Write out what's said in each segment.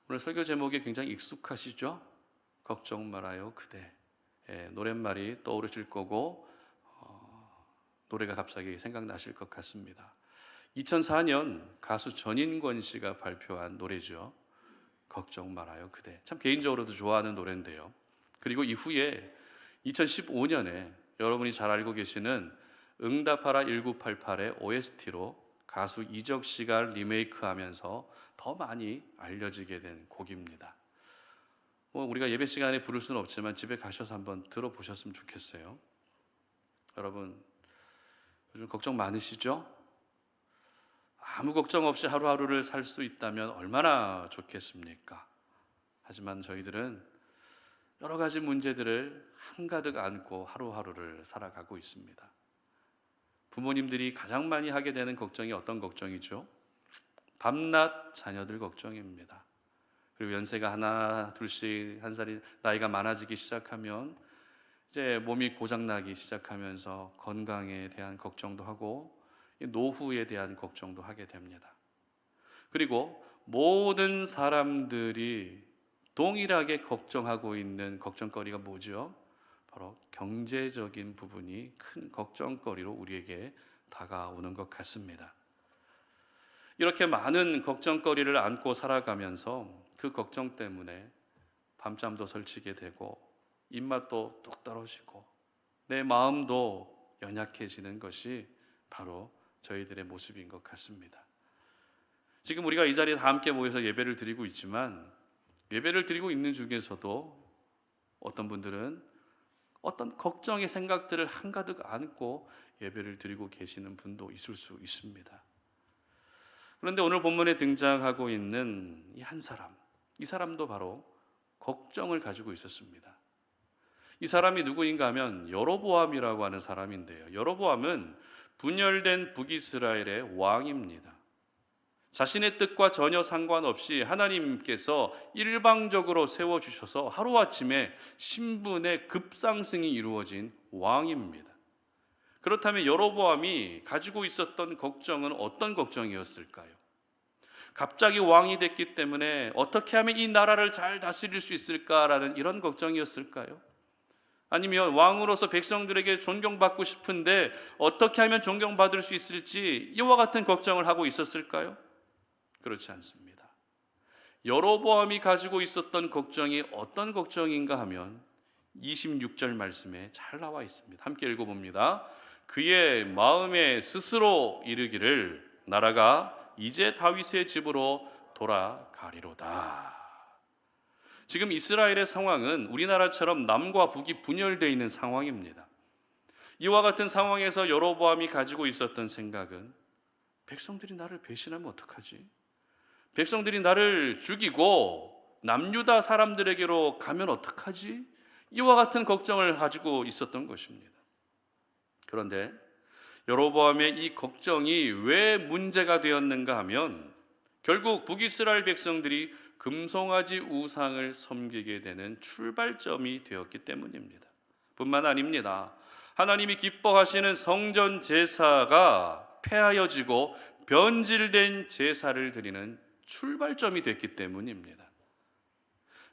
오늘 설교 제목이 굉장히 익숙하시죠? 걱정 말아요 그대. 노랫말이 떠오르실 거고 노래가 갑자기 생각나실 것 같습니다. 2004년 가수 전인권 씨가 발표한 노래죠. 걱정 말아요 그대. 참 개인적으로도 좋아하는 노래인데요. 그리고 이후에 2015년에 여러분이 잘 알고 계시는 응답하라 1988의 OST로 가수 이적 씨가 리메이크하면서 더 많이 알려지게 된 곡입니다. 우리가 예배 시간에 부를 수는 없지만 집에 가셔서 한번 들어보셨으면 좋겠어요. 여러분, 요즘 걱정 많으시죠? 아무 걱정 없이 하루하루를 살 수 있다면 얼마나 좋겠습니까? 하지만 저희들은 여러 가지 문제들을 한가득 안고 하루하루를 살아가고 있습니다. 부모님들이 가장 많이 하게 되는 걱정이 어떤 걱정이죠? 밤낮 자녀들 걱정입니다. 그리고 연세가 하나 둘씩 한 살이 나이가 많아지기 시작하면 이제 몸이 고장나기 시작하면서 건강에 대한 걱정도 하고 노후에 대한 걱정도 하게 됩니다. 그리고 모든 사람들이 동일하게 걱정하고 있는 걱정거리가 뭐죠? 바로 경제적인 부분이 큰 걱정거리로 우리에게 다가오는 것 같습니다. 이렇게 많은 걱정거리를 안고 살아가면서 그 걱정 때문에 밤잠도 설치게 되고 입맛도 뚝 떨어지고 내 마음도 연약해지는 것이 바로 저희들의 모습인 것 같습니다. 지금 우리가 이 자리에 다 함께 모여서 예배를 드리고 있지만 예배를 드리고 있는 중에서도 어떤 분들은 어떤 걱정의 생각들을 한가득 안고 예배를 드리고 계시는 분도 있을 수 있습니다. 그런데 오늘 본문에 등장하고 있는 이 한 사람, 이 사람도 바로 걱정을 가지고 있었습니다. 이 사람이 누구인가 하면 여로보암이라고 하는 사람인데요. 여로보암은 분열된 북이스라엘의 왕입니다. 자신의 뜻과 전혀 상관없이 하나님께서 일방적으로 세워주셔서 하루아침에 신분의 급상승이 이루어진 왕입니다. 그렇다면 여로보암이 가지고 있었던 걱정은 어떤 걱정이었을까요? 갑자기 왕이 됐기 때문에 어떻게 하면 이 나라를 잘 다스릴 수 있을까라는 이런 걱정이었을까요? 아니면 왕으로서 백성들에게 존경받고 싶은데 어떻게 하면 존경받을 수 있을지 이와 같은 걱정을 하고 있었을까요? 그렇지 않습니다. 여로보암이 가지고 있었던 걱정이 어떤 걱정인가 하면 26절 말씀에 잘 나와 있습니다. 함께 읽어봅니다. 그의 마음에 스스로 이르기를 나라가 이제 다윗의 집으로 돌아가리로다. 지금 이스라엘의 상황은 우리나라처럼 남과 북이 분열되어 있는 상황입니다. 이와 같은 상황에서 여로보암이 가지고 있었던 생각은 백성들이 나를 배신하면 어떡하지? 백성들이 나를 죽이고 남유다 사람들에게로 가면 어떡하지? 이와 같은 걱정을 가지고 있었던 것입니다. 그런데 여로보암의 이 걱정이 왜 문제가 되었는가 하면 결국 북이스라엘 백성들이 금송아지 우상을 섬기게 되는 출발점이 되었기 때문입니다. 뿐만 아닙니다. 하나님이 기뻐하시는 성전 제사가 폐하여지고 변질된 제사를 드리는 출발점이 됐기 때문입니다.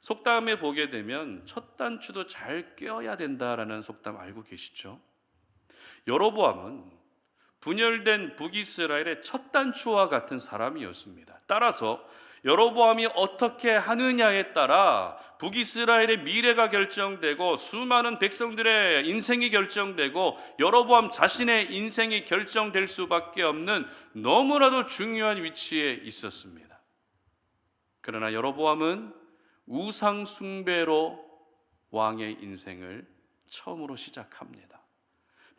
속담에 보게 되면 첫 단추도 잘 껴야 된다라는 속담 알고 계시죠? 여로보암은 분열된 북이스라엘의 첫 단추와 같은 사람이었습니다. 따라서 여로보암이 어떻게 하느냐에 따라 북이스라엘의 미래가 결정되고 수많은 백성들의 인생이 결정되고 여로보암 자신의 인생이 결정될 수밖에 없는 너무나도 중요한 위치에 있었습니다. 그러나 여로보암은 우상 숭배로 왕의 인생을 처음으로 시작합니다.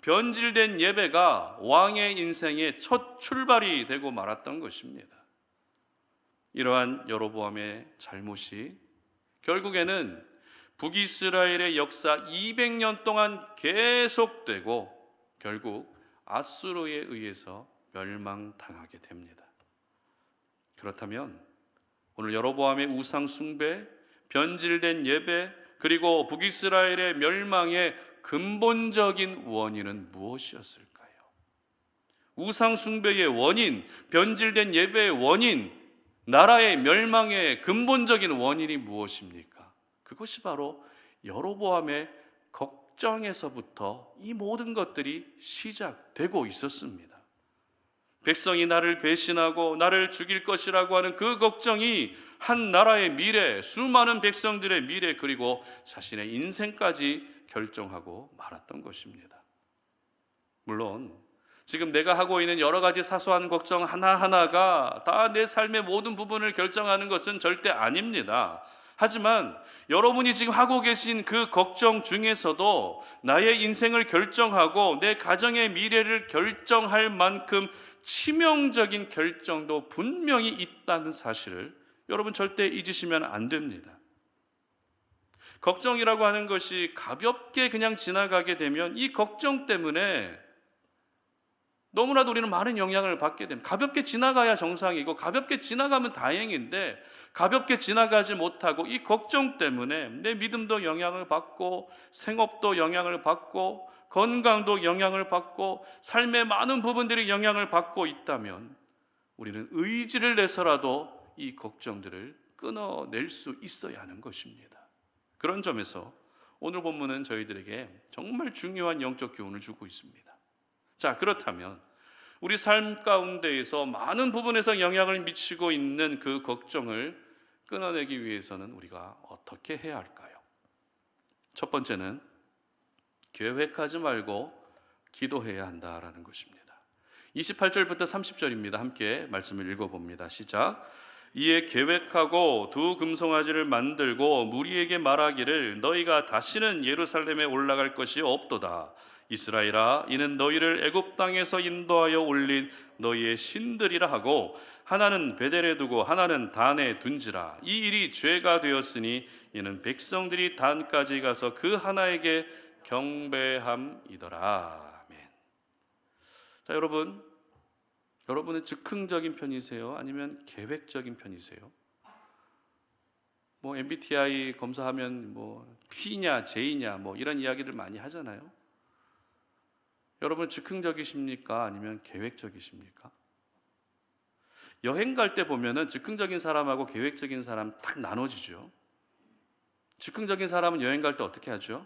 변질된 예배가 왕의 인생의 첫 출발이 되고 말았던 것입니다. 이러한 여로보암의 잘못이 결국에는 북이스라엘의 역사 200년 동안 계속되고 결국 아수르에 의해서 멸망당하게 됩니다. 그렇다면 오늘 여로보암의 우상 숭배, 변질된 예배, 그리고 북이스라엘의 멸망의 근본적인 원인은 무엇이었을까요? 우상 숭배의 원인, 변질된 예배의 원인, 나라의 멸망의 근본적인 원인이 무엇입니까? 그것이 바로 여로보암의 걱정에서부터 이 모든 것들이 시작되고 있었습니다. 백성이 나를 배신하고 나를 죽일 것이라고 하는 그 걱정이 한 나라의 미래, 수많은 백성들의 미래, 그리고 자신의 인생까지 결정하고 말았던 것입니다. 물론 지금 내가 하고 있는 여러 가지 사소한 걱정 하나하나가 다 내 삶의 모든 부분을 결정하는 것은 절대 아닙니다. 하지만 여러분이 지금 하고 계신 그 걱정 중에서도 나의 인생을 결정하고 내 가정의 미래를 결정할 만큼 치명적인 결정도 분명히 있다는 사실을 여러분 절대 잊으시면 안 됩니다. 걱정이라고 하는 것이 가볍게 그냥 지나가게 되면 이 걱정 때문에 너무나도 우리는 많은 영향을 받게 됩니다. 가볍게 지나가야 정상이고 가볍게 지나가면 다행인데 가볍게 지나가지 못하고 이 걱정 때문에 내 믿음도 영향을 받고 생업도 영향을 받고 건강도 영향을 받고 삶의 많은 부분들이 영향을 받고 있다면 우리는 의지를 내서라도 이 걱정들을 끊어낼 수 있어야 하는 것입니다. 그런 점에서 오늘 본문은 저희들에게 정말 중요한 영적 교훈을 주고 있습니다. 자, 그렇다면 우리 삶 가운데에서 많은 부분에서 영향을 미치고 있는 그 걱정을 끊어내기 위해서는 우리가 어떻게 해야 할까요? 첫 번째는 계획하지 말고 기도해야 한다라는 것입니다. 28절부터 30절입니다. 함께 말씀을 읽어봅니다. 시작. 이에 계획하고 두 금송아지를 만들고 무리에게 말하기를 너희가 다시는 예루살렘에 올라갈 것이 없도다. 이스라엘아, 이는 너희를 애굽 땅에서 인도하여 올린 너희의 신들이라 하고 하나는 베델에 두고 하나는 단에 둔지라. 이 일이 죄가 되었으니 이는 백성들이 단까지 가서 그 하나에게 경배함이더라. 아멘. 자, 여러분은 즉흥적인 편이세요? 아니면 계획적인 편이세요? MBTI 검사하면 P냐 J냐 이런 이야기를 많이 하잖아요. 여러분 즉흥적이십니까? 아니면 계획적이십니까? 여행 갈 때 보면은 즉흥적인 사람하고 계획적인 사람 딱 나눠지죠. 즉흥적인 사람은 여행 갈 때 어떻게 하죠?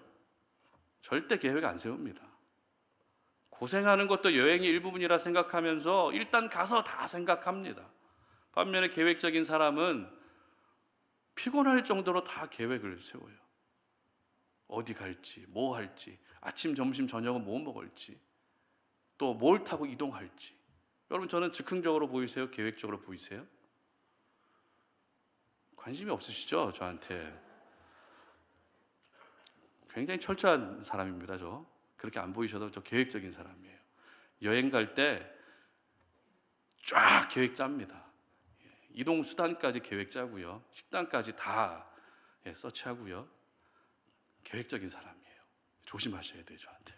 절대 계획 안 세웁니다. 고생하는 것도 여행의 일부분이라 생각하면서 일단 가서 다 생각합니다. 반면에 계획적인 사람은 피곤할 정도로 다 계획을 세워요. 어디 갈지, 뭐 할지, 아침, 점심, 저녁은 뭐 먹을지, 또 뭘 타고 이동할지. 여러분, 저는 즉흥적으로 보이세요? 계획적으로 보이세요? 관심이 없으시죠? 저한테. 굉장히 철저한 사람입니다. 저 그렇게 안 보이셔도 저 계획적인 사람이에요. 여행 갈 때 쫙 계획 짭니다. 이동 수단까지 계획 짜고요. 식당까지 다 서치하고요. 계획적인 사람이에요. 조심하셔야 돼요, 저한테.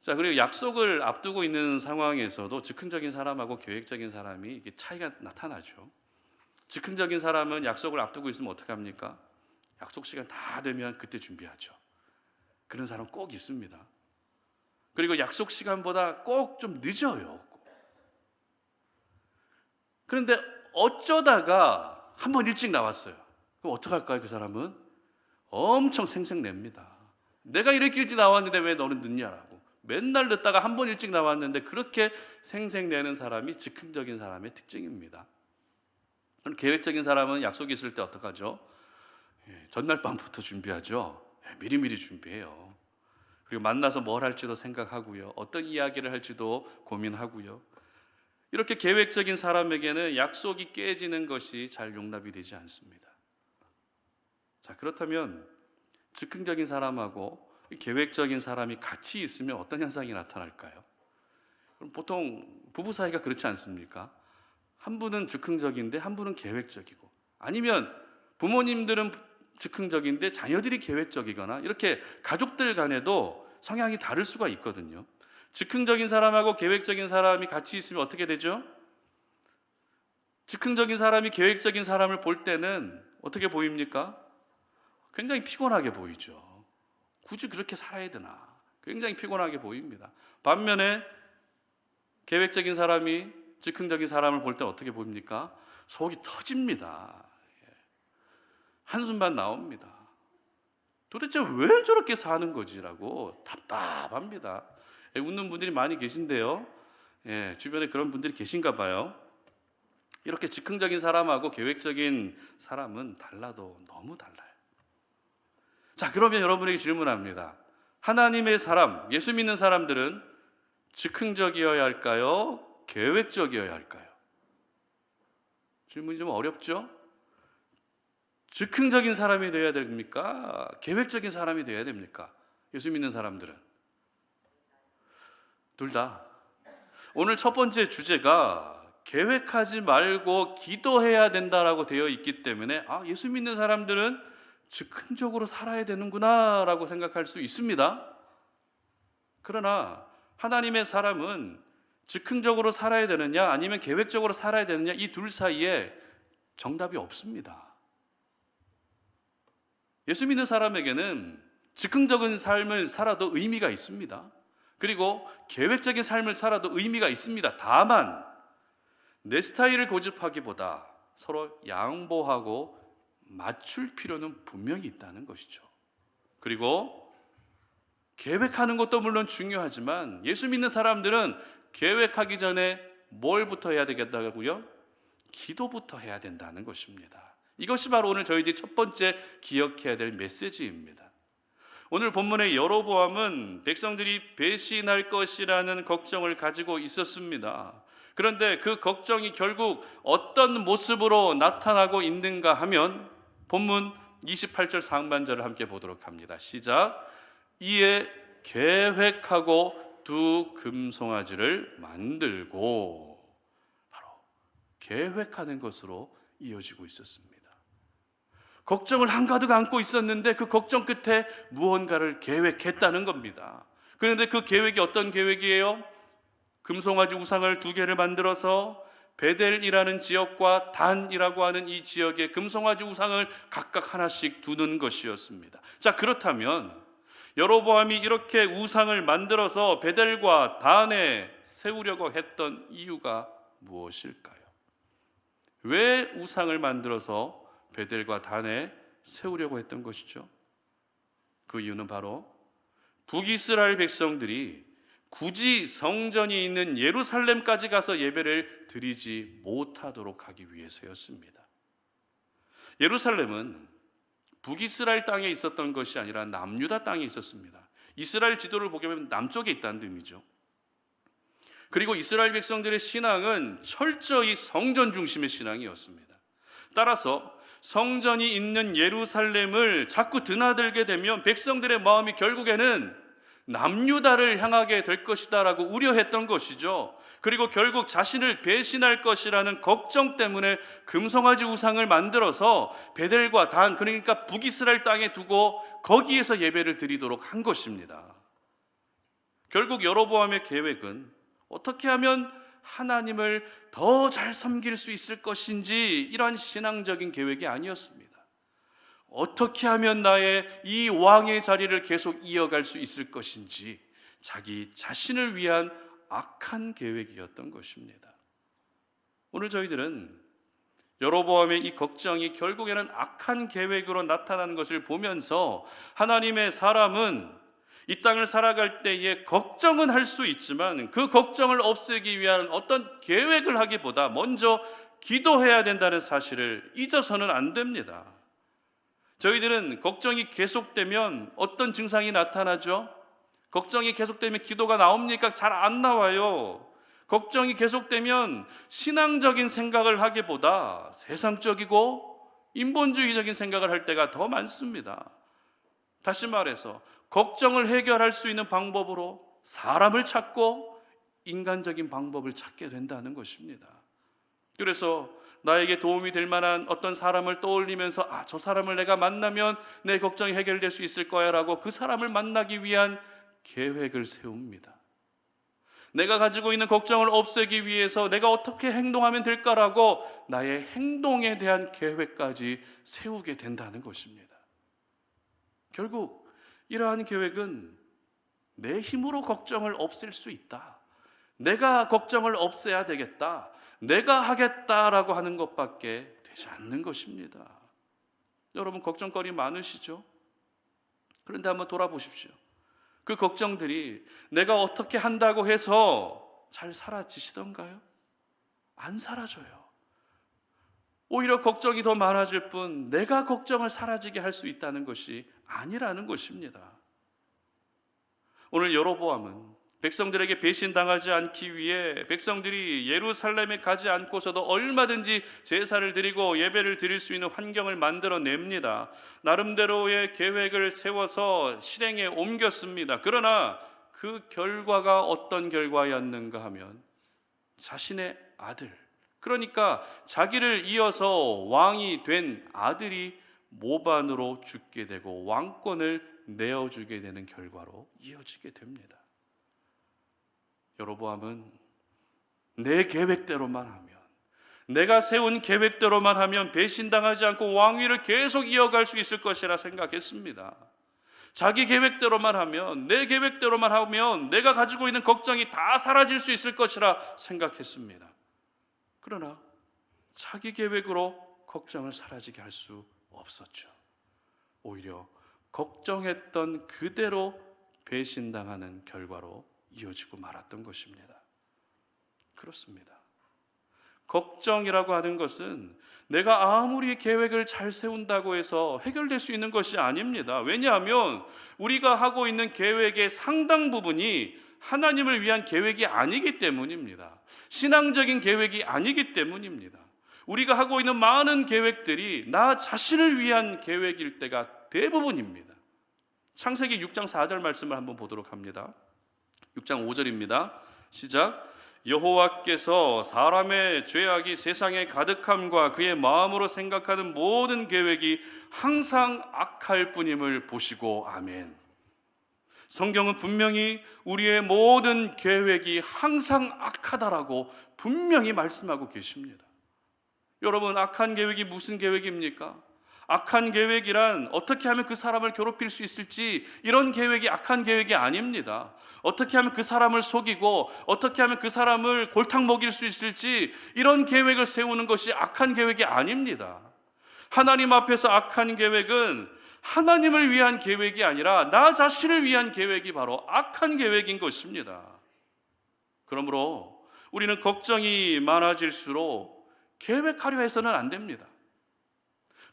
자, 그리고 약속을 앞두고 있는 상황에서도 즉흥적인 사람하고 계획적인 사람이 이게 차이가 나타나죠. 즉흥적인 사람은 약속을 앞두고 있으면 어떡합니까? 약속 시간 다 되면 그때 준비하죠. 그런 사람 꼭 있습니다. 그리고 약속 시간보다 꼭 좀 늦어요. 그런데 어쩌다가 한번 일찍 나왔어요. 그럼 어떡할까요? 그 사람은 엄청 생색냅니다. 내가 이렇게 일찍 나왔는데 왜 너는 늦냐라고. 맨날 늦다가 한 번 일찍 나왔는데 그렇게 생색내는 사람이 즉흥적인 사람의 특징입니다. 계획적인 사람은 약속이 있을 때 어떡하죠? 전날 밤부터 준비하죠. 미리미리 준비해요. 그리고 만나서 뭘 할지도 생각하고요. 어떤 이야기를 할지도 고민하고요. 이렇게 계획적인 사람에게는 약속이 깨지는 것이 잘 용납이 되지 않습니다. 자, 그렇다면 즉흥적인 사람하고 계획적인 사람이 같이 있으면 어떤 현상이 나타날까요? 그럼 보통 부부 사이가 그렇지 않습니까? 한 분은 즉흥적인데 한 분은 계획적이고, 아니면 부모님들은 즉흥적인데 자녀들이 계획적이거나, 이렇게 가족들 간에도 성향이 다를 수가 있거든요. 즉흥적인 사람하고 계획적인 사람이 같이 있으면 어떻게 되죠? 즉흥적인 사람이 계획적인 사람을 볼 때는 어떻게 보입니까? 굉장히 피곤하게 보이죠. 굳이 그렇게 살아야 되나? 굉장히 피곤하게 보입니다. 반면에 계획적인 사람이 즉흥적인 사람을 볼 때 어떻게 보입니까? 속이 터집니다. 한숨만 나옵니다. 도대체 왜 저렇게 사는 거지라고 답답합니다. 웃는 분들이 많이 계신데요. 주변에 그런 분들이 계신가 봐요. 이렇게 즉흥적인 사람하고 계획적인 사람은 달라도 너무 달라요. 자, 그러면 여러분에게 질문합니다. 하나님의 사람, 예수 믿는 사람들은 즉흥적이어야 할까요? 계획적이어야 할까요? 질문이 좀 어렵죠? 즉흥적인 사람이 되어야 됩니까? 계획적인 사람이 되어야 됩니까? 예수 믿는 사람들은 둘 다. 오늘 첫 번째 주제가 계획하지 말고 기도해야 된다라고 되어 있기 때문에 예수 믿는 사람들은 즉흥적으로 살아야 되는구나 라고 생각할 수 있습니다. 그러나 하나님의 사람은 즉흥적으로 살아야 되느냐 아니면 계획적으로 살아야 되느냐, 이 둘 사이에 정답이 없습니다. 예수 믿는 사람에게는 즉흥적인 삶을 살아도 의미가 있습니다. 그리고 계획적인 삶을 살아도 의미가 있습니다. 다만 내 스타일을 고집하기보다 서로 양보하고 맞출 필요는 분명히 있다는 것이죠. 그리고 계획하는 것도 물론 중요하지만 예수 믿는 사람들은 계획하기 전에 뭘부터 해야 되겠다고요? 기도부터 해야 된다는 것입니다. 이것이 바로 오늘 저희들이 첫 번째 기억해야 될 메시지입니다. 오늘 본문의 여로보암은 백성들이 배신할 것이라는 걱정을 가지고 있었습니다. 그런데 그 걱정이 결국 어떤 모습으로 나타나고 있는가 하면 본문 28절 상반절을 함께 보도록 합니다. 시작. 이에 계획하고 두 금송아지를 만들고, 바로 계획하는 것으로 이어지고 있었습니다. 걱정을 한가득 안고 있었는데 그 걱정 끝에 무언가를 계획했다는 겁니다. 그런데 그 계획이 어떤 계획이에요? 금송아지 우상을 2개를 만들어서 베델이라는 지역과 단이라고 하는 이 지역에 금송아지 우상을 각각 하나씩 두는 것이었습니다. 자, 그렇다면 여로보암이 이렇게 우상을 만들어서 베델과 단에 세우려고 했던 이유가 무엇일까요? 왜 우상을 만들어서 베델과 단에 세우려고 했던 것이죠? 그 이유는 바로 북이스라엘 백성들이 굳이 성전이 있는 예루살렘까지 가서 예배를 드리지 못하도록 하기 위해서였습니다. 예루살렘은 북이스라엘 땅에 있었던 것이 아니라 남유다 땅에 있었습니다. 이스라엘 지도를 보게 되면 남쪽에 있다는 의미죠. 그리고 이스라엘 백성들의 신앙은 철저히 성전 중심의 신앙이었습니다. 따라서 성전이 있는 예루살렘을 자꾸 드나들게 되면 백성들의 마음이 결국에는 남유다를 향하게 될 것이다 라고 우려했던 것이죠. 그리고 결국 자신을 배신할 것이라는 걱정 때문에 금송아지 우상을 만들어서 베델과 단, 그러니까 북이스라엘 땅에 두고 거기에서 예배를 드리도록 한 것입니다. 결국 여로보암의 계획은 어떻게 하면 하나님을 더 잘 섬길 수 있을 것인지, 이런 신앙적인 계획이 아니었습니다. 어떻게 하면 나의 이 왕의 자리를 계속 이어갈 수 있을 것인지, 자기 자신을 위한 악한 계획이었던 것입니다. 오늘 저희들은 여로보암의 이 걱정이 결국에는 악한 계획으로 나타나는 것을 보면서 하나님의 사람은 이 땅을 살아갈 때에 걱정은 할 수 있지만 그 걱정을 없애기 위한 어떤 계획을 하기보다 먼저 기도해야 된다는 사실을 잊어서는 안 됩니다. 저희들은 걱정이 계속되면 어떤 증상이 나타나죠? 걱정이 계속되면 기도가 나옵니까? 잘 안 나와요. 걱정이 계속되면 신앙적인 생각을 하기보다 세상적이고 인본주의적인 생각을 할 때가 더 많습니다. 다시 말해서 걱정을 해결할 수 있는 방법으로 사람을 찾고 인간적인 방법을 찾게 된다는 것입니다. 그래서 나에게 도움이 될 만한 어떤 사람을 떠올리면서 저 사람을 내가 만나면 내 걱정이 해결될 수 있을 거야 라고 그 사람을 만나기 위한 계획을 세웁니다. 내가 가지고 있는 걱정을 없애기 위해서 내가 어떻게 행동하면 될까라고 나의 행동에 대한 계획까지 세우게 된다는 것입니다. 결국 이러한 계획은 내 힘으로 걱정을 없앨 수 있다, 내가 걱정을 없애야 되겠다, 내가 하겠다라고 하는 것밖에 되지 않는 것입니다. 여러분 걱정거리 많으시죠? 그런데 한번 돌아보십시오. 그 걱정들이 내가 어떻게 한다고 해서 잘 사라지시던가요? 안 사라져요. 오히려 걱정이 더 많아질 뿐 내가 걱정을 사라지게 할 수 있다는 것이 아니라는 것입니다. 오늘 여로보암은 백성들에게 배신당하지 않기 위해 백성들이 예루살렘에 가지 않고서도 얼마든지 제사를 드리고 예배를 드릴 수 있는 환경을 만들어냅니다. 나름대로의 계획을 세워서 실행에 옮겼습니다. 그러나 그 결과가 어떤 결과였는가 하면 자신의 아들, 그러니까 자기를 이어서 왕이 된 아들이 모반으로 죽게 되고 왕권을 내어주게 되는 결과로 이어지게 됩니다. 여로보암은 내 계획대로만 하면, 내가 세운 계획대로만 하면 배신당하지 않고 왕위를 계속 이어갈 수 있을 것이라 생각했습니다. 자기 계획대로만 하면, 내 계획대로만 하면 내가 가지고 있는 걱정이 다 사라질 수 있을 것이라 생각했습니다. 그러나 자기 계획으로 걱정을 사라지게 할 수 없었죠. 오히려 걱정했던 그대로 배신당하는 결과로 이어지고 말았던 것입니다. 그렇습니다. 걱정이라고 하는 것은 내가 아무리 계획을 잘 세운다고 해서 해결될 수 있는 것이 아닙니다. 왜냐하면 우리가 하고 있는 계획의 상당 부분이 하나님을 위한 계획이 아니기 때문입니다. 신앙적인 계획이 아니기 때문입니다. 우리가 하고 있는 많은 계획들이 나 자신을 위한 계획일 때가 대부분입니다. 창세기 6장 4절 말씀을 한번 보도록 합니다. 6장 5절입니다. 시작. 여호와께서 사람의 죄악이 세상에 가득함과 그의 마음으로 생각하는 모든 계획이 항상 악할 뿐임을 보시고. 아멘. 성경은 분명히 우리의 모든 계획이 항상 악하다라고 분명히 말씀하고 계십니다. 여러분, 악한 계획이 무슨 계획입니까? 악한 계획이란 어떻게 하면 그 사람을 괴롭힐 수 있을지, 이런 계획이 악한 계획이 아닙니다. 어떻게 하면 그 사람을 속이고 어떻게 하면 그 사람을 골탕 먹일 수 있을지, 이런 계획을 세우는 것이 악한 계획이 아닙니다. 하나님 앞에서 악한 계획은 하나님을 위한 계획이 아니라 나 자신을 위한 계획이 바로 악한 계획인 것입니다. 그러므로 우리는 걱정이 많아질수록 계획하려 해서는 안 됩니다.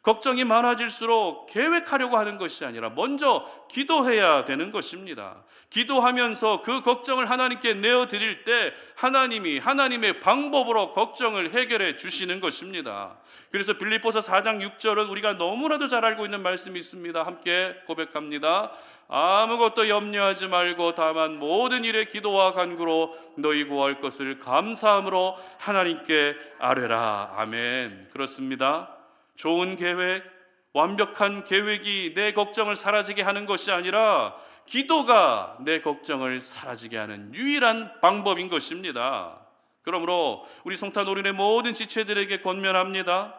걱정이 많아질수록 계획하려고 하는 것이 아니라 먼저 기도해야 되는 것입니다. 기도하면서 그 걱정을 하나님께 내어드릴 때 하나님이 하나님의 방법으로 걱정을 해결해 주시는 것입니다. 그래서 빌립보서 4장 6절은 우리가 너무나도 잘 알고 있는 말씀이 있습니다. 함께 고백합니다. 아무것도 염려하지 말고 다만 모든 일에 기도와 간구로 너희 구할 것을 감사함으로 하나님께 아뢰라. 아멘. 그렇습니다. 좋은 계획, 완벽한 계획이 내 걱정을 사라지게 하는 것이 아니라 기도가 내 걱정을 사라지게 하는 유일한 방법인 것입니다. 그러므로 우리 송탄 오륜의 모든 지체들에게 권면합니다.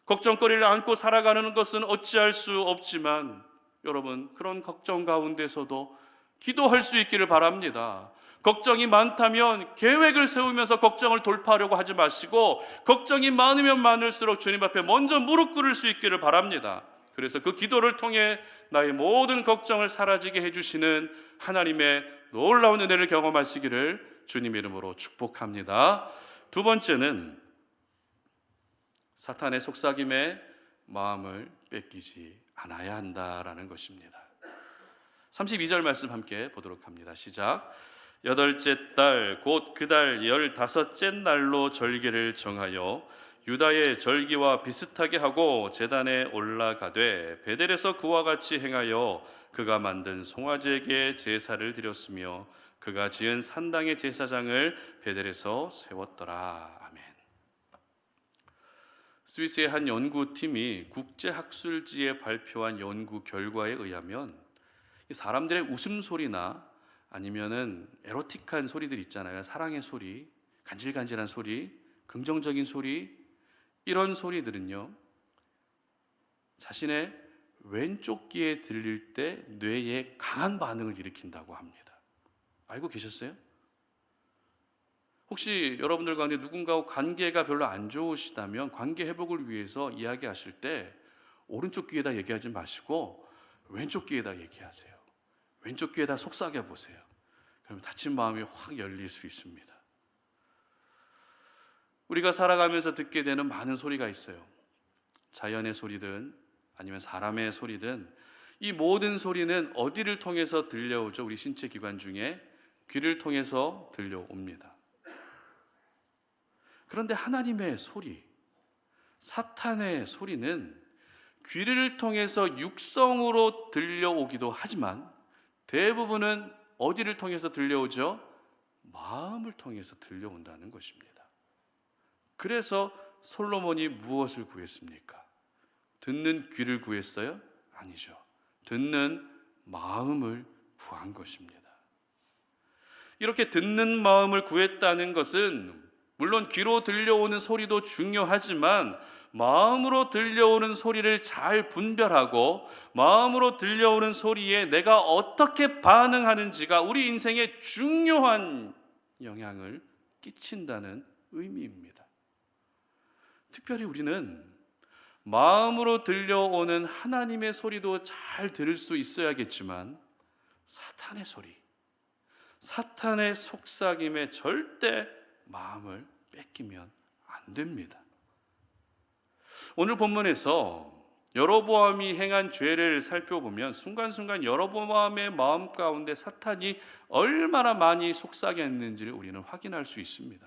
걱정거리를 안고 살아가는 것은 어찌할 수 없지만 여러분, 그런 걱정 가운데서도 기도할 수 있기를 바랍니다. 걱정이 많다면 계획을 세우면서 걱정을 돌파하려고 하지 마시고 걱정이 많으면 많을수록 주님 앞에 먼저 무릎 꿇을 수 있기를 바랍니다. 그래서 그 기도를 통해 나의 모든 걱정을 사라지게 해주시는 하나님의 놀라운 은혜를 경험하시기를 주님 이름으로 축복합니다. 두 번째는 사탄의 속삭임에 마음을 뺏기지 않아야 한다라는 것입니다. 32절 말씀 함께 보도록 합니다. 시작. 8째 달 곧 그 달 15째 날로 절기를 정하여 유다의 절기와 비슷하게 하고 제단에 올라가되 베델에서 그와 같이 행하여 그가 만든 송아지에게 제사를 드렸으며 그가 지은 산당의 제사장을 베델에서 세웠더라. 아멘. 스위스의 한 연구팀이 국제학술지에 발표한 연구 결과에 의하면 이 사람들의 웃음소리나 아니면은 에로틱한 소리들 있잖아요. 사랑의 소리, 간질간질한 소리, 긍정적인 소리, 이런 소리들은요, 자신의 왼쪽 귀에 들릴 때 뇌에 강한 반응을 일으킨다고 합니다. 알고 계셨어요? 혹시 여러분들 가운데 누군가와 관계가 별로 안 좋으시다면 관계 회복을 위해서 이야기하실 때 오른쪽 귀에다 얘기하지 마시고 왼쪽 귀에다 얘기하세요. 왼쪽 귀에다 속삭여 보세요. 그러면 다친 마음이 확 열릴 수 있습니다. 우리가 살아가면서 듣게 되는 많은 소리가 있어요. 자연의 소리든 아니면 사람의 소리든 이 모든 소리는 어디를 통해서 들려오죠? 우리 신체 기관 중에 귀를 통해서 들려옵니다. 그런데 하나님의 소리, 사탄의 소리는 귀를 통해서 육성으로 들려오기도 하지만 대부분은 어디를 통해서 들려오죠? 마음을 통해서 들려온다는 것입니다. 그래서 솔로몬이 무엇을 구했습니까? 듣는 귀를 구했어요? 아니죠. 듣는 마음을 구한 것입니다. 이렇게 듣는 마음을 구했다는 것은 물론 귀로 들려오는 소리도 중요하지만 마음으로 들려오는 소리를 잘 분별하고 마음으로 들려오는 소리에 내가 어떻게 반응하는지가 우리 인생에 중요한 영향을 끼친다는 의미입니다. 특별히 우리는 마음으로 들려오는 하나님의 소리도 잘 들을 수 있어야겠지만 사탄의 소리, 사탄의 속삭임에 절대 마음을 뺏기면 안 됩니다. 오늘 본문에서 여로보암이 행한 죄를 살펴보면 순간순간 여로보암의 마음 가운데 사탄이 얼마나 많이 속삭였는지를 우리는 확인할 수 있습니다.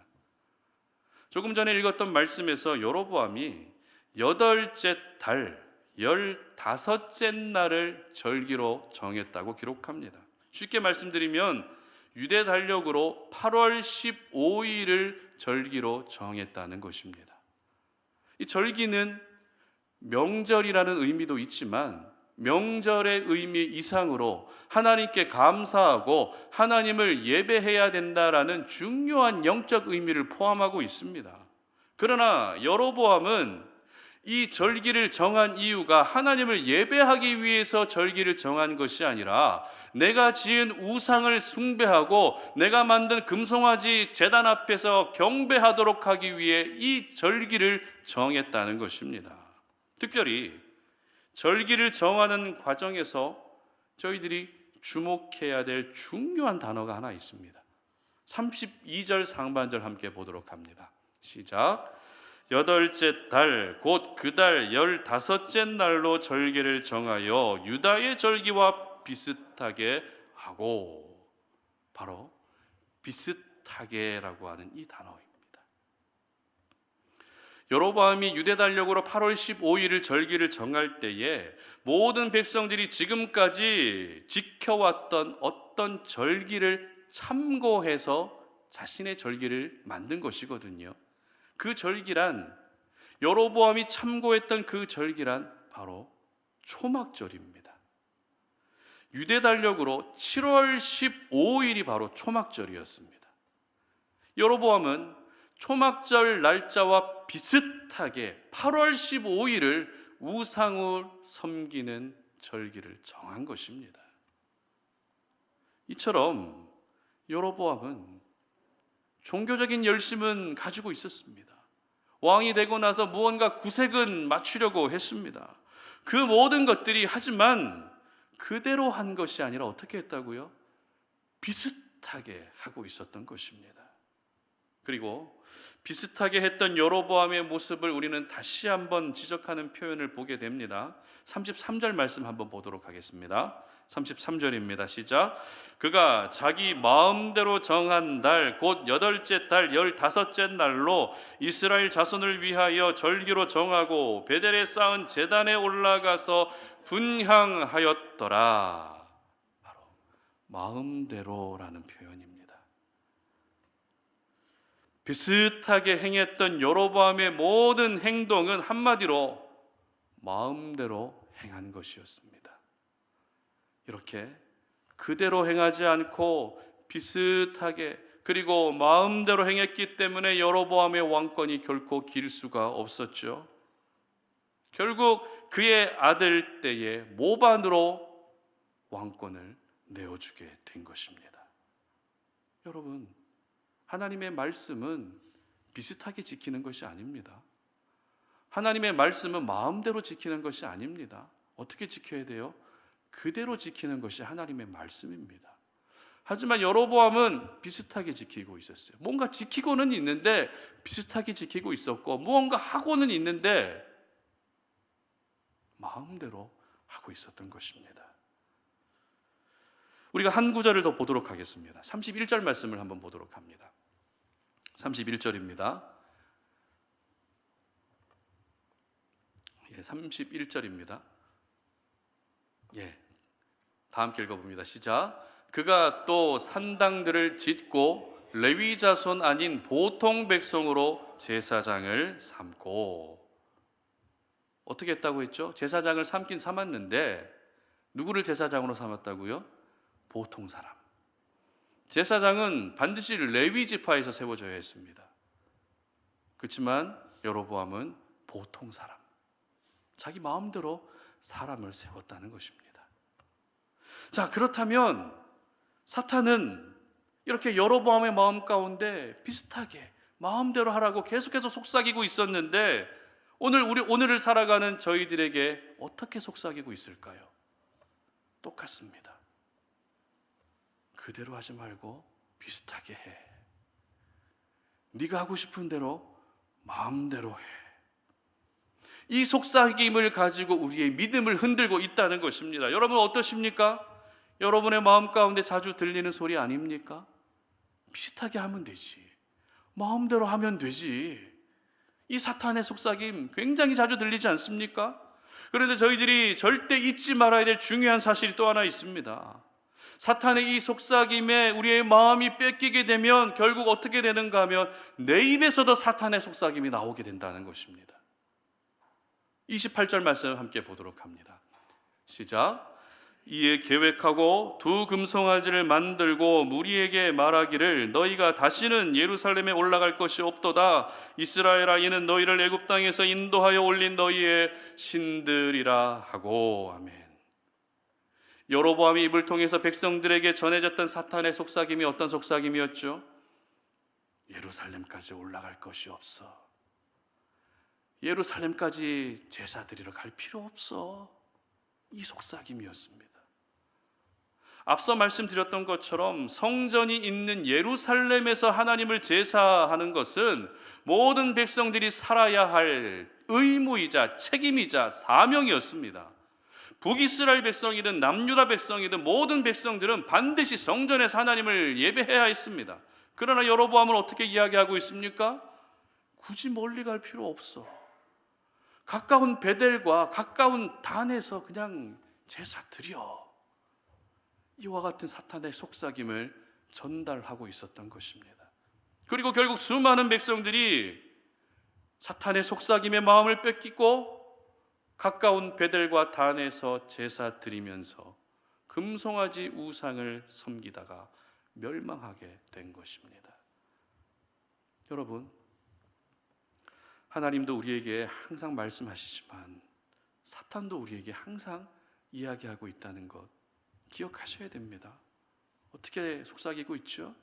조금 전에 읽었던 말씀에서 여로보암이 8째 달 15째 날을 절기로 정했다고 기록합니다. 쉽게 말씀드리면 유대 달력으로 8월 15일을 절기로 정했다는 것입니다. 이 절기는 명절이라는 의미도 있지만 명절의 의미 이상으로 하나님께 감사하고 하나님을 예배해야 된다라는 중요한 영적 의미를 포함하고 있습니다. 그러나 여로보암은 이 절기를 정한 이유가 하나님을 예배하기 위해서 절기를 정한 것이 아니라 내가 지은 우상을 숭배하고 내가 만든 금송아지 제단 앞에서 경배하도록 하기 위해 이 절기를 정했다는 것입니다. 특별히 절기를 정하는 과정에서 저희들이 주목해야 될 중요한 단어가 하나 있습니다. 32절 상반절 함께 보도록 합니다. 시작. 8째 달 곧 그 달 15째 날로 절기를 정하여 유다의 절기와 비슷하게 하고, 바로 비슷하게라고 하는 이 단어입니다. 여로보암이 유대 달력으로 8월 15일을 절기를 정할 때에 모든 백성들이 지금까지 지켜왔던 어떤 절기를 참고해서 자신의 절기를 만든 것이거든요. 그 절기란, 여로보암이 참고했던 그 절기란 바로 초막절입니다. 유대 달력으로 7월 15일이 바로 초막절이었습니다. 여로보암은 초막절 날짜와 비슷하게 8월 15일을 우상을 섬기는 절기를 정한 것입니다. 이처럼 여로보암은 종교적인 열심은 가지고 있었습니다. 왕이 되고 나서 무언가 구색은 맞추려고 했습니다. 그 모든 것들이 하지만 그대로 한 것이 아니라 어떻게 했다고요? 비슷하게 하고 있었던 것입니다. 그리고 비슷하게 했던 여로보암의 모습을 우리는 다시 한번 지적하는 표현을 보게 됩니다. 33절 말씀 한번 보도록 하겠습니다. 33절입니다. 시작. 그가 자기 마음대로 정한 달 곧 8째 달 15째 날로 이스라엘 자손을 위하여 절기로 정하고 베델에 쌓은 제단에 올라가서 분향하였더라. 바로 마음대로라는 표현입니다. 비슷하게 행했던 여로보암의 모든 행동은 한마디로 마음대로 행한 것이었습니다. 이렇게 그대로 행하지 않고 비슷하게 그리고 마음대로 행했기 때문에 여로보암의 왕권이 결코 길 수가 없었죠. 결국 그의 아들 때에 모반으로 왕권을 내어주게 된 것입니다. 여러분, 하나님의 말씀은 비슷하게 지키는 것이 아닙니다. 하나님의 말씀은 마음대로 지키는 것이 아닙니다. 어떻게 지켜야 돼요? 그대로 지키는 것이 하나님의 말씀입니다. 하지만 여로보암은 비슷하게 지키고 있었어요. 뭔가 지키고는 있는데 비슷하게 지키고 있었고, 무언가 하고는 있는데 마음대로 하고 있었던 것입니다. 우리가 한 구절을 더 보도록 하겠습니다. 31절 말씀을 한번 보도록 합니다. 31절입니다. 31절입니다. 다 함께 읽어봅니다. 시작. 그가 또 산당들을 짓고 레위 자손 아닌 보통 백성으로 제사장을 삼고. 어떻게 했다고 했죠? 제사장을 삼긴 삼았는데 누구를 제사장으로 삼았다고요? 보통 사람. 제사장은 반드시 레위 지파에서 세워져야 했습니다. 그렇지만 여로보암은 보통 사람, 자기 마음대로 사람을 세웠다는 것입니다. 자, 그렇다면 사탄은 이렇게 여로보암의 마음 가운데 비슷하게 마음대로 하라고 계속해서 속삭이고 있었는데 오늘을 살아가는 저희들에게 어떻게 속삭이고 있을까요? 똑같습니다. 그대로 하지 말고 비슷하게 해. 네가 하고 싶은 대로 마음대로 해. 이 속삭임을 가지고 우리의 믿음을 흔들고 있다는 것입니다. 여러분 어떠십니까? 여러분의 마음 가운데 자주 들리는 소리 아닙니까? 비슷하게 하면 되지, 마음대로 하면 되지. 이 사탄의 속삭임 굉장히 자주 들리지 않습니까? 그런데 저희들이 절대 잊지 말아야 될 중요한 사실이 또 하나 있습니다. 사탄의 이 속삭임에 우리의 마음이 뺏기게 되면 결국 어떻게 되는가 하면 내 입에서도 사탄의 속삭임이 나오게 된다는 것입니다. 28절 말씀 함께 보도록 합니다. 시작. 이에 계획하고 두 금송아지를 만들고 무리에게 말하기를 너희가 다시는 예루살렘에 올라갈 것이 없도다. 이스라엘아, 이는 너희를 애굽 땅에서 인도하여 올린 너희의 신들이라 하고. 아멘. 여로보암의 입을 통해서 백성들에게 전해졌던 사탄의 속삭임이 어떤 속삭임이었죠? 예루살렘까지 올라갈 것이 없어. 예루살렘까지 제사 드리러 갈 필요 없어. 이 속삭임이었습니다. 앞서 말씀드렸던 것처럼 성전이 있는 예루살렘에서 하나님을 제사하는 것은 모든 백성들이 살아야 할 의무이자 책임이자 사명이었습니다. 북이스라엘 백성이든 남유다 백성이든 모든 백성들은 반드시 성전에서 하나님을 예배해야 했습니다. 그러나 여로보암은 어떻게 이야기하고 있습니까? 굳이 멀리 갈 필요 없어. 가까운 베델과 가까운 단에서 그냥 제사 드려. 이와 같은 사탄의 속삭임을 전달하고 있었던 것입니다. 그리고 결국 수많은 백성들이 사탄의 속삭임의 마음을 뺏기고 가까운 베델과 단에서 제사 드리면서 금송아지 우상을 섬기다가 멸망하게 된 것입니다. 여러분, 하나님도 우리에게 항상 말씀하시지만 사탄도 우리에게 항상 이야기하고 있다는 것 기억하셔야 됩니다. 어떻게 속삭이고 있죠?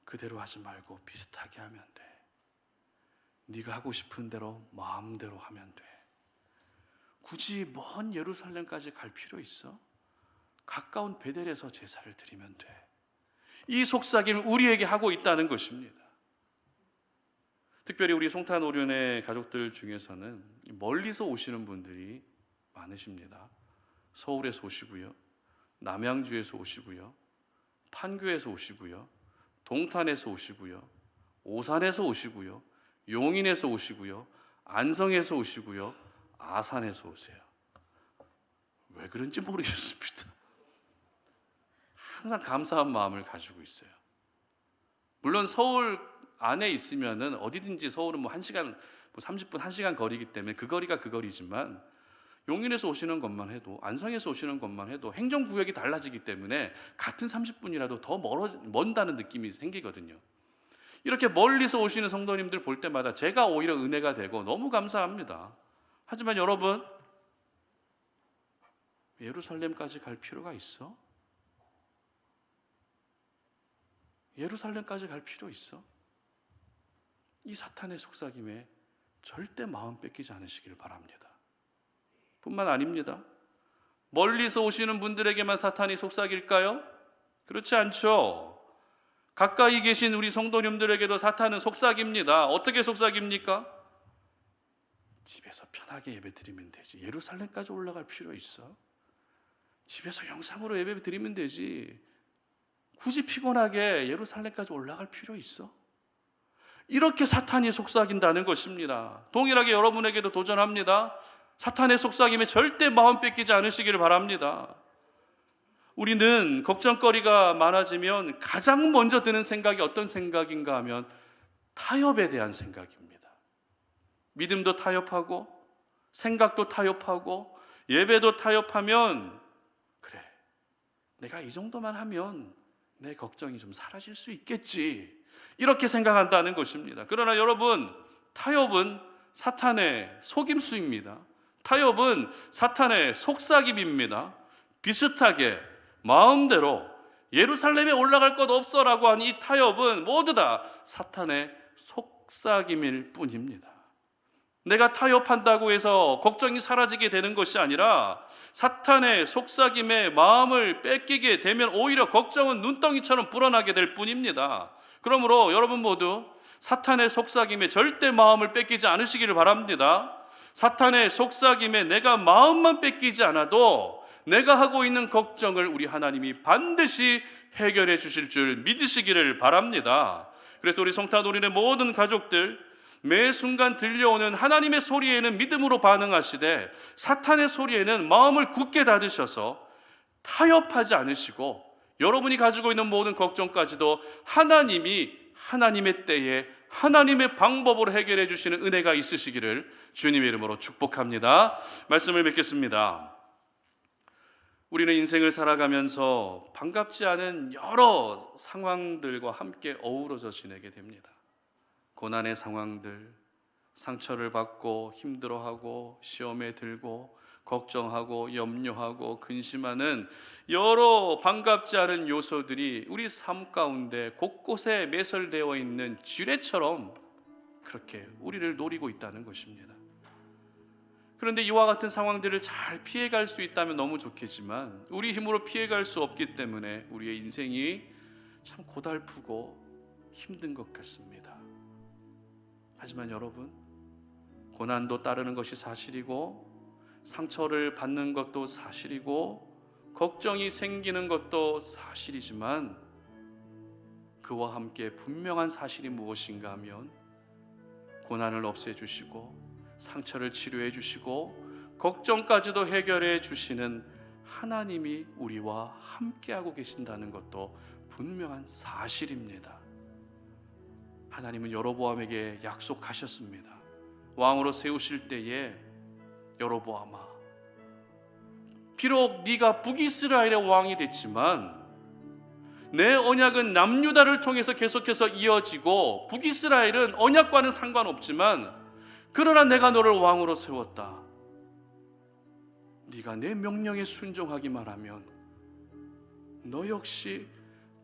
그대로 하지 말고 비슷하게 하면 돼. 네가 하고 싶은 대로 마음대로 하면 돼. 굳이 먼 예루살렘까지 갈 필요 있어? 가까운 베델에서 제사를 드리면 돼. 이 속삭임을 우리에게 하고 있다는 것입니다. 특별히 우리 송탄오륜의 가족들 중에서는 멀리서 오시는 분들이 많으십니다. 서울에서 오시고요, 남양주에서 오시고요, 판교에서 오시고요, 동탄에서 오시고요, 오산에서 오시고요, 용인에서 오시고요, 안성에서 오시고요, 아산에서 오세요. 왜 그런지 모르겠습니다. 항상 감사한 마음을 가지고 있어요. 물론 서울 안에 있으면은 어디든지, 서울은 뭐 1시간, 30분, 1시간 거리이기 때문에 그 거리가 그 거리지만 용인에서 오시는 것만 해도, 안성에서 오시는 것만 해도 행정구역이 달라지기 때문에 같은 30분이라도 더 먼다는 느낌이 생기거든요. 이렇게 멀리서 오시는 성도님들 볼 때마다 제가 오히려 은혜가 되고 너무 감사합니다. 하지만 여러분, 예루살렘까지 갈 필요가 있어? 예루살렘까지 갈 필요 있어? 이 사탄의 속삭임에 절대 마음 뺏기지 않으시길 바랍니다. 뿐만 아닙니다. 멀리서 오시는 분들에게만 사탄이 속삭일까요? 그렇지 않죠. 가까이 계신 우리 성도님들에게도 사탄은 속삭입니다. 어떻게 속삭입니까? 집에서 편하게 예배 드리면 되지. 예루살렘까지 올라갈 필요 있어? 집에서 영상으로 예배 드리면 되지. 굳이 피곤하게 예루살렘까지 올라갈 필요 있어? 이렇게 사탄이 속삭인다는 것입니다. 동일하게 여러분에게도 도전합니다. 사탄의 속삭임에 절대 마음 뺏기지 않으시기를 바랍니다. 우리는 걱정거리가 많아지면 가장 먼저 드는 생각이 어떤 생각인가 하면 타협에 대한 생각입니다. 믿음도 타협하고 생각도 타협하고 예배도 타협하면 그래, 내가 이 정도만 하면 내 걱정이 좀 사라질 수 있겠지, 이렇게 생각한다는 것입니다. 그러나 여러분, 타협은 사탄의 속임수입니다. 타협은 사탄의 속삭임입니다. 비슷하게 마음대로 예루살렘에 올라갈 것 없어라고 한 이 타협은 모두 다 사탄의 속삭임일 뿐입니다. 내가 타협한다고 해서 걱정이 사라지게 되는 것이 아니라 사탄의 속삭임에 마음을 뺏기게 되면 오히려 걱정은 눈덩이처럼 불어나게 될 뿐입니다. 그러므로 여러분 모두 사탄의 속삭임에 절대 마음을 뺏기지 않으시기를 바랍니다. 사탄의 속삭임에 내가 마음만 뺏기지 않아도 내가 하고 있는 걱정을 우리 하나님이 반드시 해결해 주실 줄 믿으시기를 바랍니다. 그래서 우리 성탄우리의 모든 가족들, 매 순간 들려오는 하나님의 소리에는 믿음으로 반응하시되 사탄의 소리에는 마음을 굳게 닫으셔서 타협하지 않으시고 여러분이 가지고 있는 모든 걱정까지도 하나님이 하나님의 때에 하나님의 방법으로 해결해 주시는 은혜가 있으시기를 주님의 이름으로 축복합니다. 말씀을 맺겠습니다. 우리는 인생을 살아가면서 반갑지 않은 여러 상황들과 함께 어우러져 지내게 됩니다. 고난의 상황들, 상처를 받고 힘들어하고 시험에 들고 걱정하고 염려하고 근심하는 여러 반갑지 않은 요소들이 우리 삶 가운데 곳곳에 매설되어 있는 쥐레처럼 그렇게 우리를 노리고 있다는 것입니다. 그런데 이와 같은 상황들을 잘 피해갈 수 있다면 너무 좋겠지만 우리 힘으로 피해갈 수 없기 때문에 우리의 인생이 참 고달프고 힘든 것 같습니다. 하지만 여러분, 고난도 따르는 것이 사실이고 상처를 받는 것도 사실이고 걱정이 생기는 것도 사실이지만 그와 함께 분명한 사실이 무엇인가 하면 고난을 없애주시고 상처를 치료해 주시고 걱정까지도 해결해 주시는 하나님이 우리와 함께하고 계신다는 것도 분명한 사실입니다. 하나님은 여로보암에게 약속하셨습니다. 왕으로 세우실 때에 여로보암아, 비록 네가 북이스라엘의 왕이 됐지만 내 언약은 남유다를 통해서 계속해서 이어지고 북이스라엘은 언약과는 상관없지만 그러나 내가 너를 왕으로 세웠다. 네가 내 명령에 순종하기만 하면 너 역시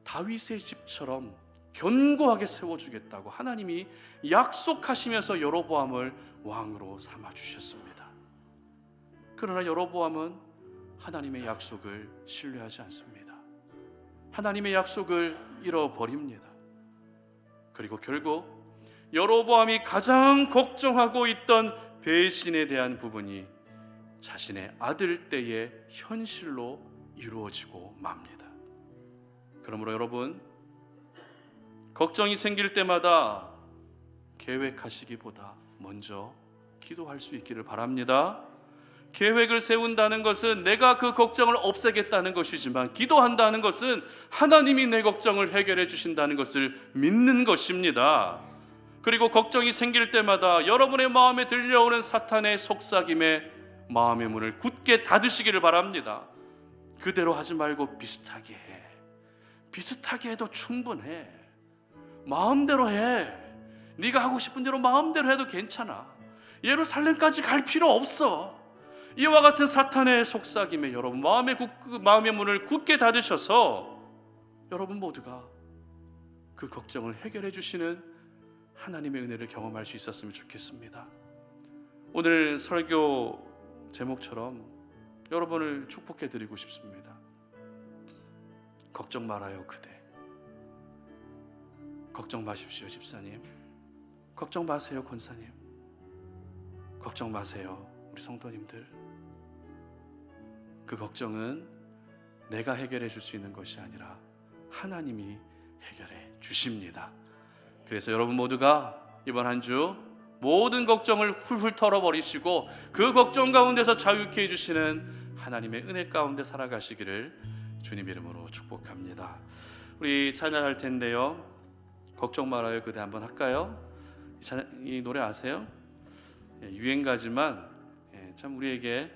다윗의 집처럼 견고하게 세워주겠다고 하나님이 약속하시면서 여로보암을 왕으로 삼아주셨습니다. 그러나 여로보암은 하나님의 약속을 신뢰하지 않습니다. 하나님의 약속을 잃어버립니다. 그리고 결국 여로보암이 가장 걱정하고 있던 배신에 대한 부분이 자신의 아들 때의 현실로 이루어지고 맙니다. 그러므로 여러분, 걱정이 생길 때마다 계획하시기보다 먼저 기도할 수 있기를 바랍니다. 계획을 세운다는 것은 내가 그 걱정을 없애겠다는 것이지만 기도한다는 것은 하나님이 내 걱정을 해결해 주신다는 것을 믿는 것입니다. 그리고 걱정이 생길 때마다 여러분의 마음에 들려오는 사탄의 속삭임에 마음의 문을 굳게 닫으시기를 바랍니다. 그대로 하지 말고 비슷하게 해. 비슷하게 해도 충분해. 마음대로 해. 네가 하고 싶은 대로 마음대로 해도 괜찮아. 예루살렘까지 갈 필요 없어. 이와 같은 사탄의 속삭임에 여러분 마음의 문을 굳게 닫으셔서 여러분 모두가 그 걱정을 해결해 주시는 하나님의 은혜를 경험할 수 있었으면 좋겠습니다. 오늘 설교 제목처럼 여러분을 축복해 드리고 싶습니다. 걱정 말아요 그대. 걱정 마십시오 집사님. 걱정 마세요 권사님. 걱정 마세요 우리 성도님들. 그 걱정은 내가 해결해 줄 수 있는 것이 아니라 하나님이 해결해 주십니다. 그래서 여러분 모두가 이번 한 주 모든 걱정을 훌훌 털어버리시고 그 걱정 가운데서 자유케 해주시는 하나님의 은혜 가운데 살아가시기를 주님 이름으로 축복합니다. 우리 찬양할 텐데요, 걱정 말아요 그대 한번 할까요? 이 노래 아세요? 유행가지만 참 우리에게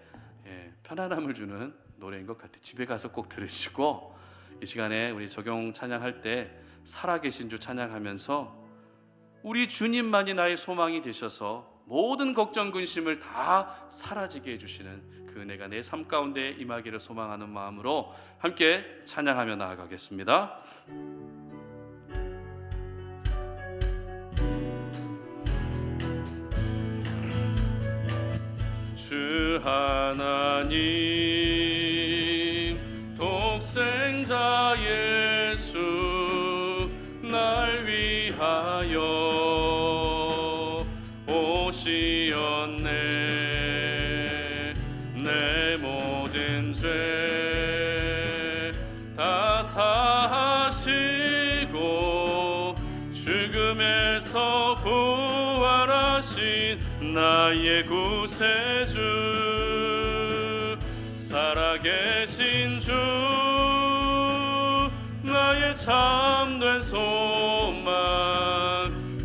편안함을 주는 노래인 것 같아요. 집에 가서 꼭 들으시고 이 시간에 우리 적용 찬양할 때 살아계신 주 찬양하면서 우리 주님만이 나의 소망이 되셔서 모든 걱정 근심을 다 사라지게 해주시는 그 은혜가 내 삶 가운데 임하기를 소망하는 마음으로 함께 찬양하며 나아가겠습니다. 주 하나님 독생자 예수 날 위하여 오시었네. 내 모든 죄 다 사하시고 죽음에서 부활하신 나의 구세주 살아계신 주 나의 참된 소망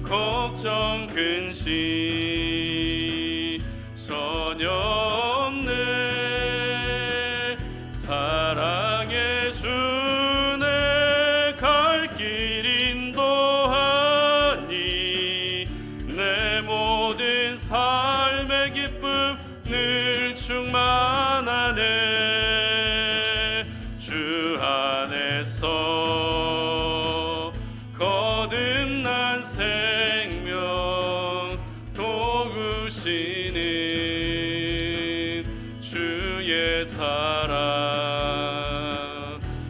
걱정 근심 전혀 없네. 사랑해 주네 갈 길 인도하니 내 모든 삶의 기쁨 늘 충만하네. 주 안에서 거듭난 생명 도우시는 주의 사랑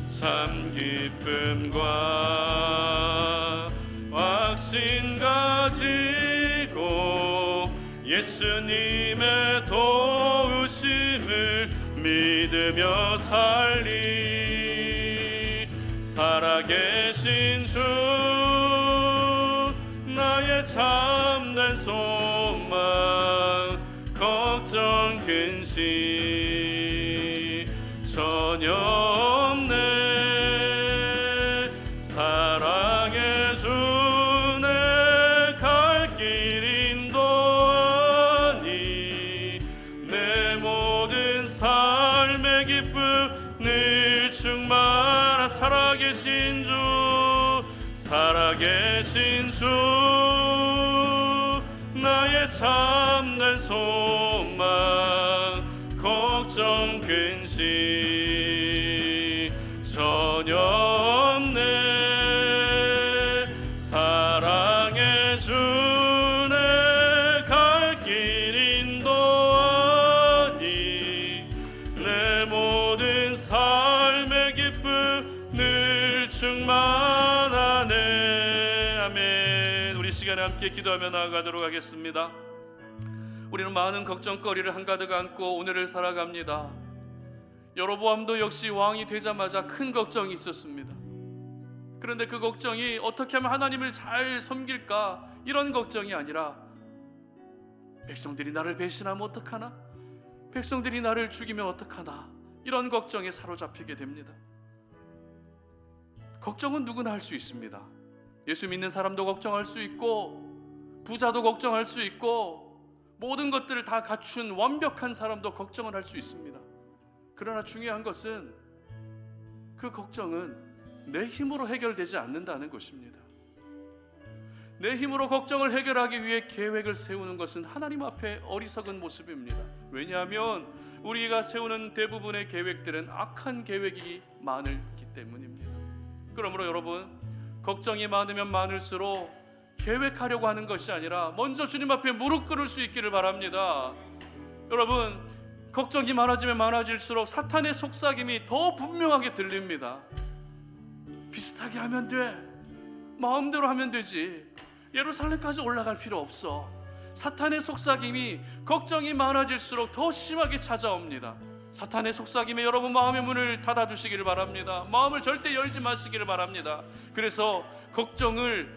참 기쁨과 확신 가지고 예수님의 도우심을 믿으며 살리. 살아계신 주 나의 참된 소망 걱정 근심 전혀 없네. 사랑해 주네 갈 길 인도하니 내 모든 삶의 기쁨 늘 충만한 살아계신 주 살아계신 주 나의 참된 소망 걱정 근심 전혀 없네. 사랑해 주네 갈 길 인도하니 내 모든 삶의 기쁨 늘 충만하네. 아멘. 우리 시간에 함께 기도하며 나아가도록 하겠습니다. 우리는 많은 걱정거리를 한가득 안고 오늘을 살아갑니다. 여로보암도 역시 왕이 되자마자 큰 걱정이 있었습니다. 그런데 그 걱정이 어떻게 하면 하나님을 잘 섬길까 이런 걱정이 아니라 백성들이 나를 배신하면 어떡하나, 백성들이 나를 죽이면 어떡하나 이런 걱정에 사로잡히게 됩니다. 걱정은 누구나 할 수 있습니다. 예수 믿는 사람도 걱정할 수 있고 부자도 걱정할 수 있고 모든 것들을 다 갖춘 완벽한 사람도 걱정을 할 수 있습니다. 그러나 중요한 것은 그 걱정은 내 힘으로 해결되지 않는다는 것입니다. 내 힘으로 걱정을 해결하기 위해 계획을 세우는 것은 하나님 앞에 어리석은 모습입니다. 왜냐하면 우리가 세우는 대부분의 계획들은 악한 계획이 많기 때문입니다. 그러므로 여러분, 걱정이 많으면 많을수록 계획하려고 하는 것이 아니라 먼저 주님 앞에 무릎 꿇을 수 있기를 바랍니다. 여러분, 걱정이 많아지면 많아질수록 사탄의 속삭임이 더 분명하게 들립니다. 비슷하게 하면 돼, 마음대로 하면 되지, 예루살렘까지 올라갈 필요 없어. 사탄의 속삭임이 걱정이 많아질수록 더 심하게 찾아옵니다. 사탄의 속삭임에 여러분 마음의 문을 닫아주시기를 바랍니다. 마음을 절대 열지 마시기를 바랍니다. 그래서 걱정을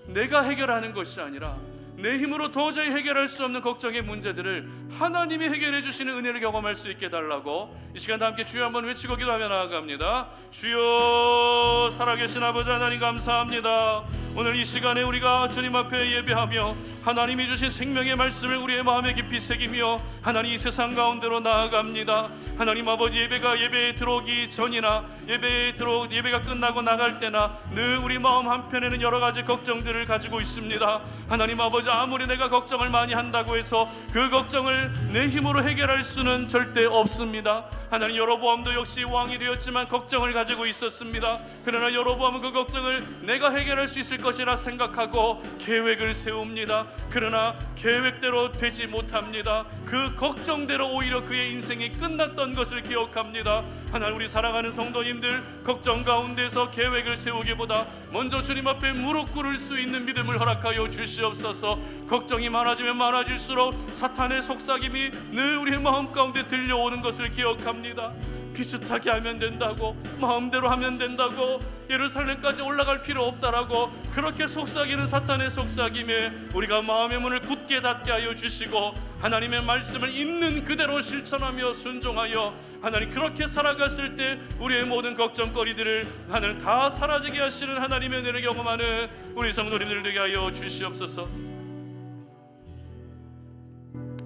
내가 해결하는 것이 아니라 내 힘으로 도저히 해결할 수 없는 걱정의 문제들을 하나님이 해결해 주시는 은혜를 경험할 수 있게 해달라고 이 시간 다 함께 주여 한번 외치고 기도하며 나아갑니다. 주여, 살아계신 아버지 하나님 감사합니다. 오늘 이 시간에 우리가 주님 앞에 예배하며 하나님이 주신 생명의 말씀을 우리의 마음에 깊이 새기며 하나님 이 세상 가운데로 나아갑니다. 하나님 아버지, 예배에 들어오기 전이나 예배가 끝나고 나갈 때나 늘 우리 마음 한편에는 여러 가지 걱정들을 가지고 있습니다. 하나님 아버지, 아무리 내가 걱정을 많이 한다고 해서 그 걱정을 내 힘으로 해결할 수는 절대 없습니다. 하나님, 여로보암도 역시 왕이 되었지만 걱정을 가지고 있었습니다. 그러나 여로보암은 그 걱정을 내가 해결할 수 있을 것이라 생각하고 계획을 세웁니다. 그러나 계획대로 되지 못합니다. 그 걱정대로 오히려 그의 인생이 끝났던 것을 기억합니다. 하나님, 우리 사랑하는 성도님들, 걱정 가운데서 계획을 세우기보다 먼저 주님 앞에 무릎 꿇을 수 있는 믿음을 허락하여 주시옵소서. 걱정이 많아지면 많아질수록 사탄의 속삭임이 늘 우리의 마음 가운데 들려오는 것을 기억합니다. 비슷하게 하면 된다고, 마음대로 하면 된다고, 예루살렘까지 올라갈 필요 없다라고 그렇게 속삭이는 사탄의 속삭임에 우리가 마음의 문을 굳게 닫게 하여 주시고 하나님의 말씀을 있는 그대로 실천하며 순종하여 하나님 그렇게 살아갔을 때 우리의 모든 걱정거리들을 하늘 다 사라지게 하시는 하나님의 은혜를 경험하는 우리 성도님들 되게 하여 주시옵소서.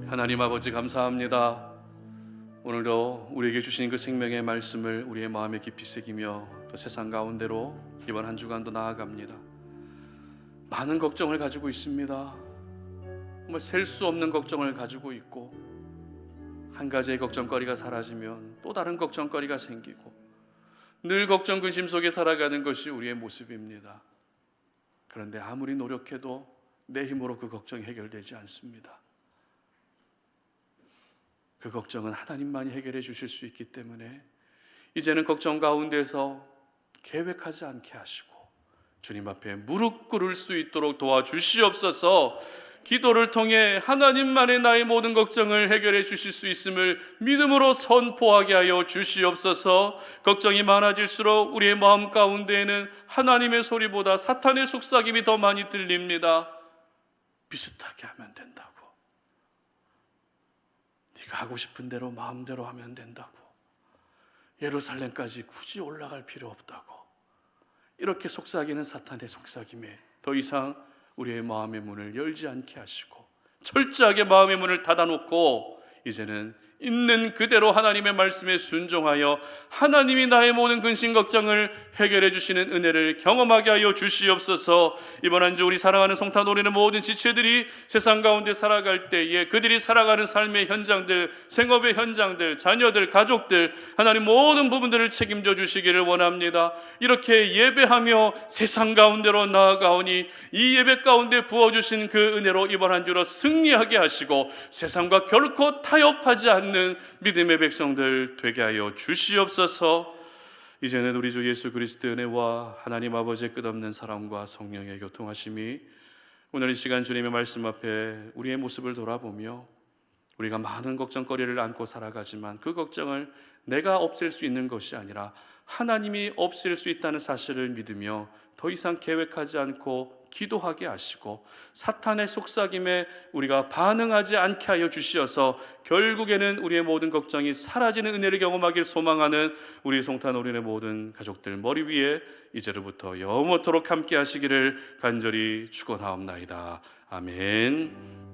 하나님 아버지, 감사합니다. 오늘도 우리에게 주신 그 생명의 말씀을 우리의 마음에 깊이 새기며 또 세상 가운데로 이번 한 주간도 나아갑니다. 많은 걱정을 가지고 있습니다. 정말 셀 수 없는 걱정을 가지고 있고, 한 가지의 걱정거리가 사라지면 또 다른 걱정거리가 생기고 늘 걱정 근심 속에 살아가는 것이 우리의 모습입니다. 그런데 아무리 노력해도 내 힘으로 그 걱정이 해결되지 않습니다. 그 걱정은 하나님만이 해결해 주실 수 있기 때문에 이제는 걱정 가운데서 계획하지 않게 하시고 주님 앞에 무릎 꿇을 수 있도록 도와주시옵소서. 기도를 통해 하나님만의 나의 모든 걱정을 해결해 주실 수 있음을 믿음으로 선포하게 하여 주시옵소서. 걱정이 많아질수록 우리의 마음 가운데에는 하나님의 소리보다 사탄의 속삭임이 더 많이 들립니다. 비슷하게 하면 된다고, 네가 하고 싶은 대로 마음대로 하면 된다고, 예루살렘까지 굳이 올라갈 필요 없다고, 이렇게 속삭이는 사탄의 속삭임에 더 이상 우리의 마음의 문을 열지 않게 하시고 철저하게 마음의 문을 닫아놓고 이제는 있는 그대로 하나님의 말씀에 순종하여 하나님이 나의 모든 근심 걱정을 해결해 주시는 은혜를 경험하게 하여 주시옵소서. 이번 한 주 우리 사랑하는 성탄 노래는 모든 지체들이 세상 가운데 살아갈 때에 그들이 살아가는 삶의 현장들, 생업의 현장들, 자녀들, 가족들, 하나님 모든 부분들을 책임져 주시기를 원합니다. 이렇게 예배하며 세상 가운데로 나아가오니 이 예배 가운데 부어주신 그 은혜로 이번 한 주로 승리하게 하시고 세상과 결코 타협하지 않는 믿음의 백성들 되게 하여 주시옵소서. 이제는 우리 주 예수 그리스도의 은혜와 하나님 아버지의 끝없는 사랑과 성령의 교통하심이 오늘 이 시간 주님의 말씀 앞에 우리의 모습을 돌아보며 우리가 많은 걱정거리를 안고 살아가지만 그 걱정을 내가 없앨 수 있는 것이 아니라 하나님이 없앨 수 있다는 사실을 믿으며 더 이상 계획하지 않고 기도하게 하시고 사탄의 속삭임에 우리가 반응하지 않게 하여 주시어서 결국에는 우리의 모든 걱정이 사라지는 은혜를 경험하길 소망하는 우리 성탄 어린의 모든 가족들 머리 위에 이제로부터 영원토록 함께 하시기를 간절히 축원하옵나이다. 아멘.